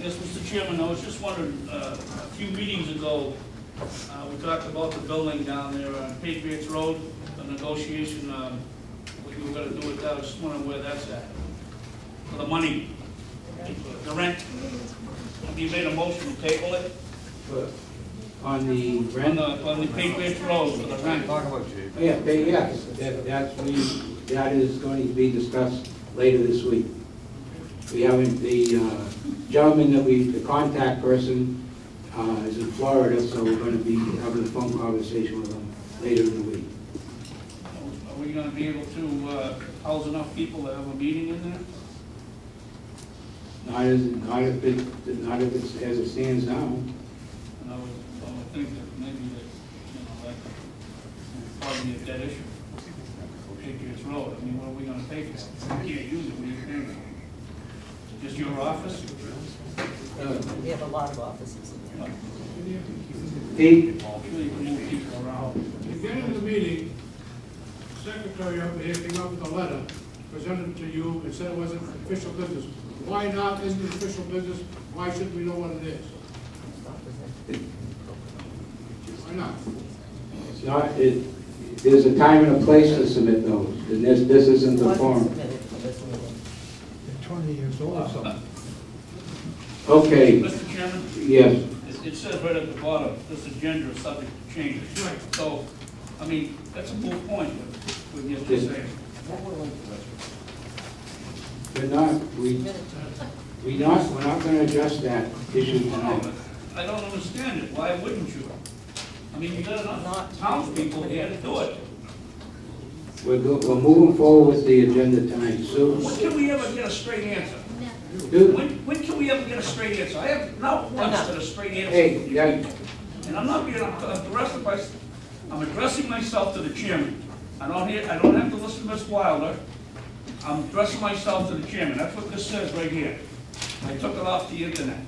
[SPEAKER 23] Yes, Mr. Chairman, I was just wondering, a few meetings ago, we talked about the building down there on Patriots Road, the negotiation, what you were gonna do with that. I was just wondering where that's at. For the money, the rent. Have you made a motion to table it?
[SPEAKER 3] On the rent?
[SPEAKER 23] On the Patriots Road for the rent.
[SPEAKER 3] Yeah, yes, that is going to be discussed later this week. We haven't, the gentleman that the contact person is in Florida, so we're going to be having a phone conversation with him later in the week.
[SPEAKER 23] Are we gonna be able to house enough people to have a meeting in there?
[SPEAKER 3] Not if it's as it stands now.
[SPEAKER 23] And I would think that maybe that, you know, that would probably be a dead issue. Patriots Road, I mean, what are we gonna pay for it? You can't use it, what are you paying for? Just your office?
[SPEAKER 7] We have a lot of offices.
[SPEAKER 3] Pete?
[SPEAKER 23] Sure you can move people around.
[SPEAKER 10] At the beginning of the meeting, the secretary over here came up with a letter, presented to you, and said it wasn't official business. Why not? Isn't it official business? Why shouldn't we know what it is? Why not?
[SPEAKER 3] It's not, there's a time and a place to submit those, and this isn't the forum.
[SPEAKER 10] 20 years old or something.
[SPEAKER 3] Okay.
[SPEAKER 23] Mr. Chairman?
[SPEAKER 3] Yes.
[SPEAKER 23] It says right at the bottom, this agenda is subject to change.
[SPEAKER 10] Right.
[SPEAKER 23] So, I mean, that's a moot point, what you're just saying.
[SPEAKER 3] We're not gonna address that issue tonight.
[SPEAKER 23] I don't understand it, why wouldn't you? I mean, you got enough townspeople here to do it.
[SPEAKER 3] We're moving forward with the agenda tonight, Sue.
[SPEAKER 23] When can we ever get a straight answer?
[SPEAKER 3] Dude.
[SPEAKER 23] When can we ever get a straight answer? I have not once got a straight answer.
[SPEAKER 3] Hey, yeah.
[SPEAKER 23] And I'm not being aggressive, I'm addressing myself to the chairman. I don't have to listen to Ms. Wilder. I'm addressing myself to the chairman. That's what this says right here. I took it off the internet.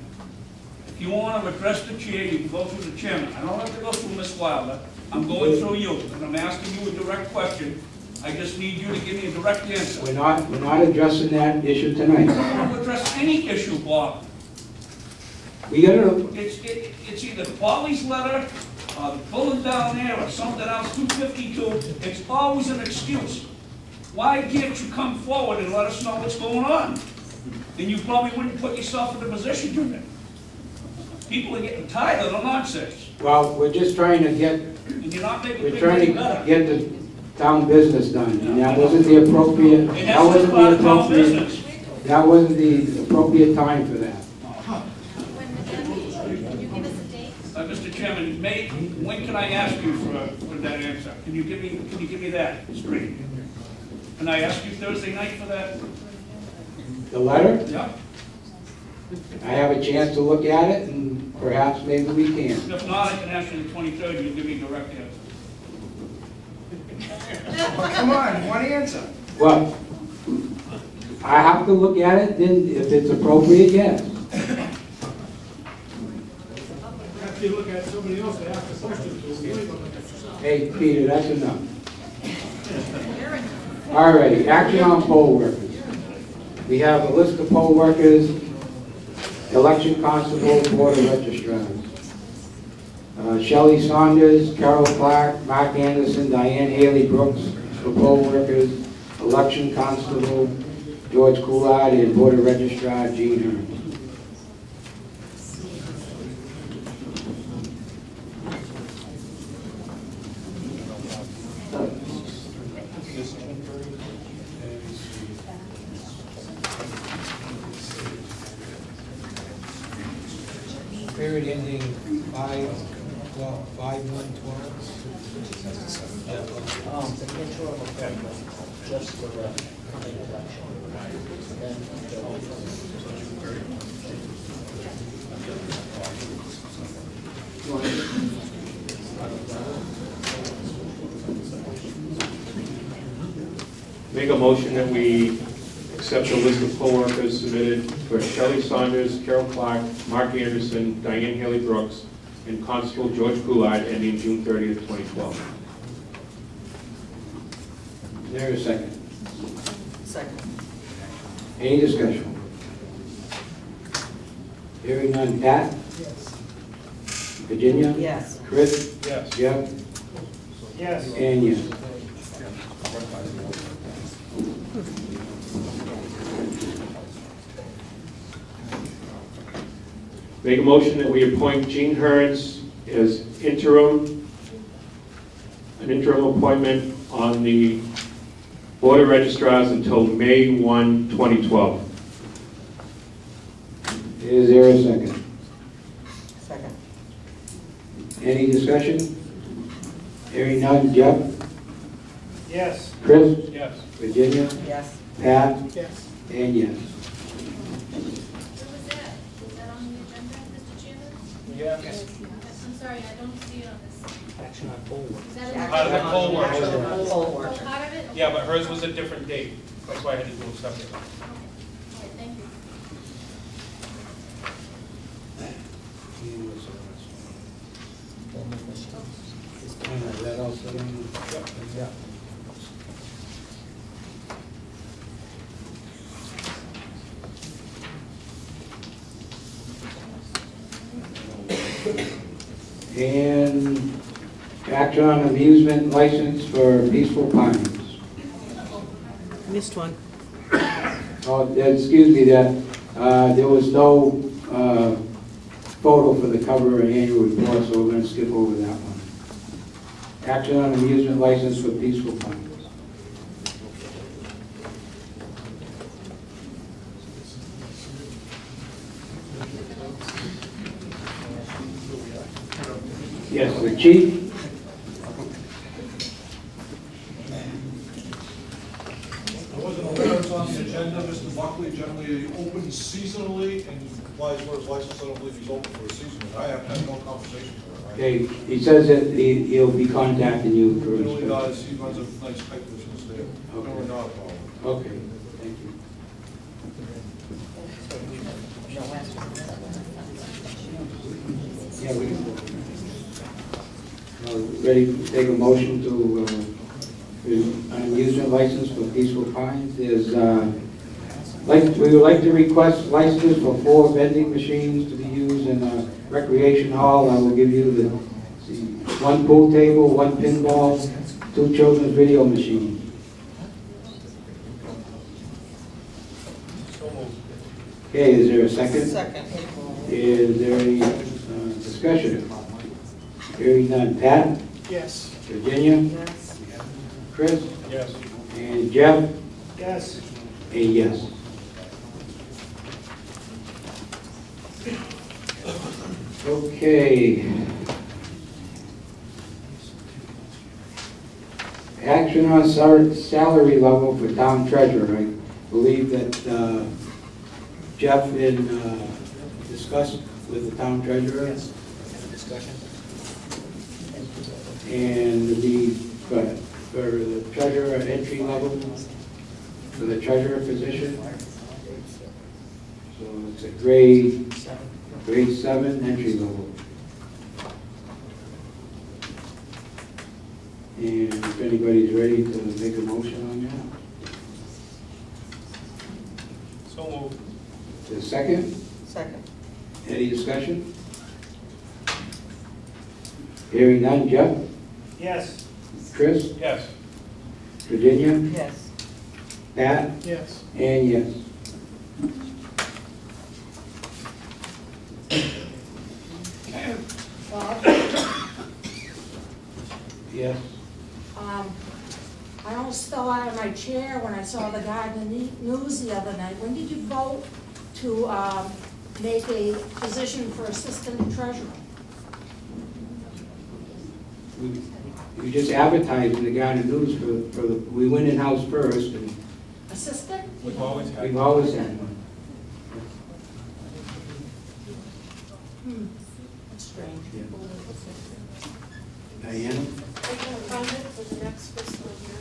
[SPEAKER 23] If you want to address the chair, you can go through the chairman. I don't have to go through Ms. Wilder. I'm going through you, and I'm asking you a direct question. I just need you to give me a direct answer.
[SPEAKER 3] We're not addressing that issue tonight.
[SPEAKER 23] I don't want to address any issue, Bob.
[SPEAKER 3] We gotta,
[SPEAKER 23] It's either Polly's letter, the bullet down there, or something else, 252. It's always an excuse. Why can't you come forward and let us know what's going on? Then you probably wouldn't put yourself in the position you're in. People are getting tired of the nonsense.
[SPEAKER 3] well, we're just trying to get,
[SPEAKER 23] And you're not making
[SPEAKER 3] we're
[SPEAKER 23] things
[SPEAKER 3] trying
[SPEAKER 23] any
[SPEAKER 3] to
[SPEAKER 23] better.
[SPEAKER 3] get the town business done. And that wasn't the appropriate,
[SPEAKER 23] And
[SPEAKER 3] that wasn't
[SPEAKER 23] part
[SPEAKER 3] the
[SPEAKER 23] of town
[SPEAKER 3] appropriate,
[SPEAKER 23] business.
[SPEAKER 3] that wasn't the appropriate time for that.
[SPEAKER 23] Mr. Chairman, when can I ask you for that answer? Can you give me that straight? Can I ask you Thursday night for that?
[SPEAKER 3] The letter?
[SPEAKER 23] Yeah.
[SPEAKER 3] I have a chance to look at it, and perhaps maybe we can.
[SPEAKER 23] If not, I can ask you the 23rd, you give me a direct answer.
[SPEAKER 20] Come on, one answer.
[SPEAKER 3] Well, I have to look at it, then if it's appropriate, yes.
[SPEAKER 10] After you look at somebody else, they ask a question to you.
[SPEAKER 3] Hey, Peter, that's enough. All righty, action on poll workers. We have a list of poll workers, election constable, board of registrars. Shelley Saunders, Carol Clark, Mark Anderson, Diane Haley Brooks for poll workers, election constable, George Coulard, and board of registrar, Gene Hearn.
[SPEAKER 1] Period ending 5/1/12.
[SPEAKER 7] The interim appointment, just for the coming election.
[SPEAKER 9] Make a motion that we accept the list of poll workers submitted for Shelley Saunders, Carol Clark, Mark Anderson, Diane Haley Brooks, and Constable George Coulard ending June 30th, 2012.
[SPEAKER 3] Is there a second?
[SPEAKER 7] Second.
[SPEAKER 3] Any discussion? Hearing none. Pat?
[SPEAKER 8] Yes.
[SPEAKER 3] Virginia?
[SPEAKER 7] Yes.
[SPEAKER 3] Chris?
[SPEAKER 9] Yes.
[SPEAKER 3] Jeff?
[SPEAKER 8] Yes.
[SPEAKER 3] And yes.
[SPEAKER 9] Make a motion that we appoint Gene Hearns as an interim appointment on the Board of Registrars until May 1, 2012.
[SPEAKER 3] Is there a second?
[SPEAKER 7] Second.
[SPEAKER 3] Any discussion? Hearing none. Jeff?
[SPEAKER 8] Yes.
[SPEAKER 3] Chris?
[SPEAKER 9] Yes.
[SPEAKER 3] Virginia?
[SPEAKER 7] Yes.
[SPEAKER 3] Pat?
[SPEAKER 8] Yes.
[SPEAKER 3] And yes.
[SPEAKER 9] Yes.
[SPEAKER 17] I'm sorry, I don't see it on this.
[SPEAKER 8] Action on poll work.
[SPEAKER 17] Is that
[SPEAKER 9] Part of the poll work.
[SPEAKER 17] Oh, part of it?
[SPEAKER 9] Yeah, but hers was a different date. That's why I had to do it separately.
[SPEAKER 17] Okay, thank you.
[SPEAKER 3] Is that also? Yeah. And action on amusement license for Peaceful Pines.
[SPEAKER 7] Missed one.
[SPEAKER 3] Oh, excuse me, there was no photo for the cover of annual report, so we're going to skip over that one. Action on amusement license for Peaceful Pines. Yes, the chief.
[SPEAKER 2] I wasn't aware it's on the agenda. Mr. Buckley generally opens seasonally and applies for his license. I don't believe he's open for a season. I have had no conversations with him.
[SPEAKER 3] Okay, he says that he'll be contacting you for
[SPEAKER 2] He really
[SPEAKER 3] his.
[SPEAKER 2] does. He runs a nice pipe business there.
[SPEAKER 3] Okay.
[SPEAKER 2] No, not a problem.
[SPEAKER 3] Okay, thank you. Yeah, we can. Ready to take a motion to, an amusement license for Peaceful Pines. There's, we would like to request licenses for 4 vending machines to be used in a recreation hall. I will give you the 1 pool table, 1 pinball, 2 children's video machines. Okay, is there a second?
[SPEAKER 7] Second.
[SPEAKER 3] Is there any discussion? Hearing none. Pat?
[SPEAKER 8] Yes.
[SPEAKER 3] Virginia?
[SPEAKER 7] Yes.
[SPEAKER 3] Chris?
[SPEAKER 9] Yes.
[SPEAKER 3] And Jeff?
[SPEAKER 8] Yes.
[SPEAKER 3] And yes. Okay. Action on salary level for town treasurer. I believe that Jeff had discussed with the town treasurer.
[SPEAKER 1] Yes, discussion.
[SPEAKER 3] And for the treasurer entry level, for the treasurer position. So it's a grade 7 entry level. And if anybody's ready to make a motion on that.
[SPEAKER 9] So moved.
[SPEAKER 3] The second?
[SPEAKER 7] Second.
[SPEAKER 3] Any discussion? Hearing none. Jeff?
[SPEAKER 8] Yes.
[SPEAKER 3] Chris?
[SPEAKER 9] Yes.
[SPEAKER 3] Virginia?
[SPEAKER 7] Yes.
[SPEAKER 3] Pat?
[SPEAKER 8] Yes.
[SPEAKER 3] And yes.
[SPEAKER 11] Bob,
[SPEAKER 3] Yes.
[SPEAKER 11] I almost fell out of my chair when I saw the guy in the news the other night. When did you vote to make a position for assistant treasurer?
[SPEAKER 3] We just advertised in the Garden News for the, we went in-house first, and
[SPEAKER 11] Assistant?
[SPEAKER 9] We've always had.
[SPEAKER 3] we've always had one.
[SPEAKER 11] That's strange.
[SPEAKER 3] Diana?
[SPEAKER 17] Are you gonna fund it for the next fiscal year?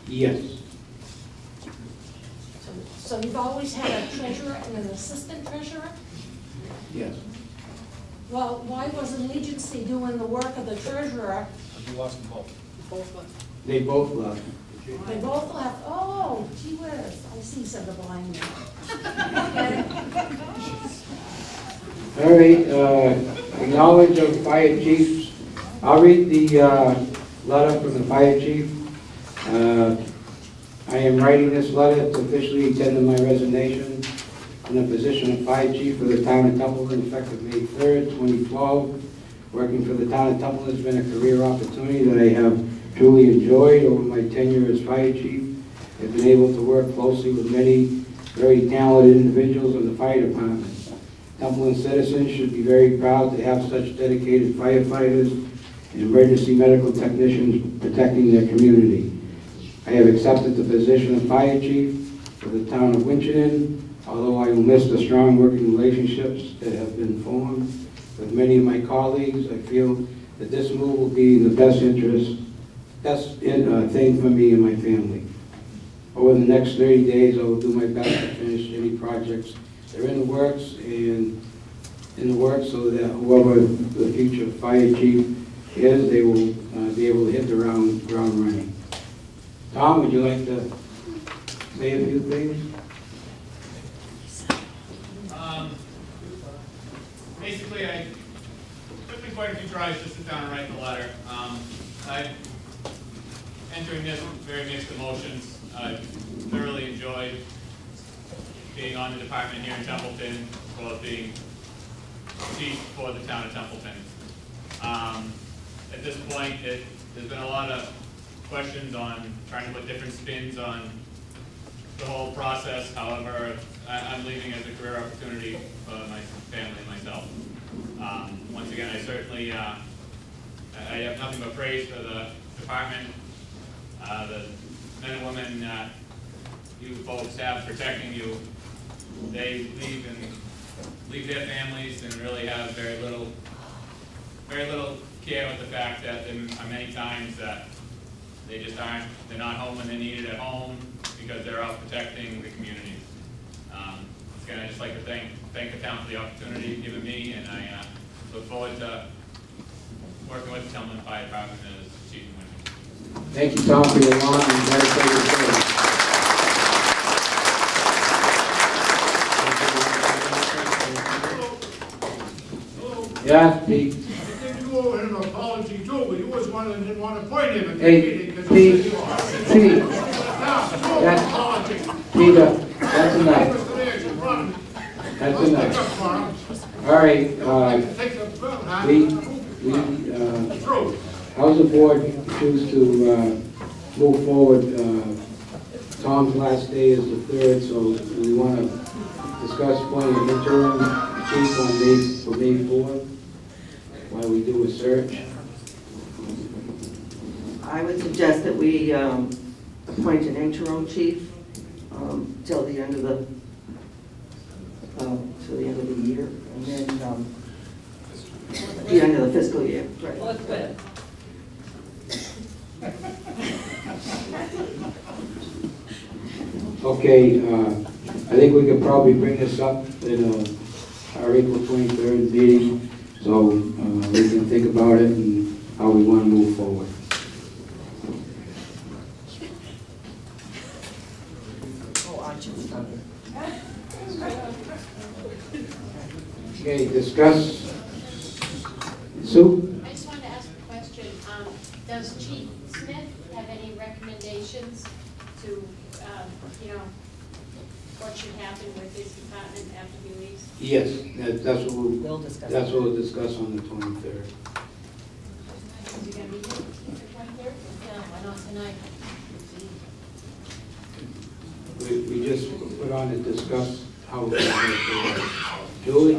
[SPEAKER 3] Yes.
[SPEAKER 11] So you've always had a treasurer and an assistant treasurer?
[SPEAKER 3] Yes.
[SPEAKER 11] Well, why was an agency doing the work of the treasurer?
[SPEAKER 9] You lost them both.
[SPEAKER 3] They both left.
[SPEAKER 11] They both left. Oh, gee whiz. I see, said the blind man.
[SPEAKER 3] All right, acknowledge of fire chiefs. I'll read the letter from the fire chief. I am writing this letter to officially tender my resignation in the position of fire chief for the town of Templeton effective May 3rd, 2012. Working for the town of Templeton has been a career opportunity that I have truly enjoyed over my tenure as fire chief. I've been able to work closely with many very talented individuals in the fire department. Templeton citizens should be very proud to have such dedicated firefighters and emergency medical technicians protecting their community. I have accepted the position of fire chief for the town of Winchendon, although I will miss the strong working relationships that have been formed with many of my colleagues. I feel that this move will be in the best thing for me and my family. Over the next 30 days, I will do my best to finish any projects that are in the works so that whoever the future fire chief is, they will be able to hit the ground running. Tom, would you like to say a few things?
[SPEAKER 15] Basically, it took me quite a few tries just to sit down and write the letter. I'm entering this with very mixed emotions. I thoroughly enjoyed being on the department here in Templeton, as well as being chief for the town of Templeton. At this point, there's been a lot of questions on trying to put different spins on the whole process. However, I'm leaving as a career opportunity for my family and myself. Once again, I certainly I have nothing but praise for the department, the men and women that you folks have protecting you. They leave their families and really have very little care with the fact that there are many times that they just they're not home when they're needed at home because they're out protecting the community. Again, I'd just like to thank the town for the opportunity given me, and I look forward to working with the Templeton Fire Department as chief engineer.
[SPEAKER 3] Thank you, Tom, for your long and dedicated service. Yeah, Pete.
[SPEAKER 10] I think you owe him an apology too, but you was one that didn't want to point him at the
[SPEAKER 3] Hey,
[SPEAKER 10] meeting because
[SPEAKER 3] Pete,
[SPEAKER 10] you said you were hurting.
[SPEAKER 3] Pete,
[SPEAKER 10] Now, you owe him an apology.
[SPEAKER 3] Peter, that's enough. That's enough. All right, how's the board choose to move forward? Tom's last day is the 3rd, so we want to discuss appointing an interim chief on May 4th while we do a search.
[SPEAKER 7] I would suggest that we appoint an interim chief till the end of the year, and then the end of the fiscal year. Right.
[SPEAKER 21] Well, that's good.
[SPEAKER 3] Okay, I think we could probably bring this up in our April 23rd meeting, so we can think about it and how we want to move forward. Okay, discuss. Sue?
[SPEAKER 17] I just wanted to ask a question. Does Chief Smith have any recommendations to, what should happen with his department after he leaves?
[SPEAKER 3] Yes, that's what we'll discuss on the 23rd.
[SPEAKER 17] Is he going to be here the 23rd? No, why not tonight?
[SPEAKER 3] We just put on to discuss how we're going to move forward. Julie?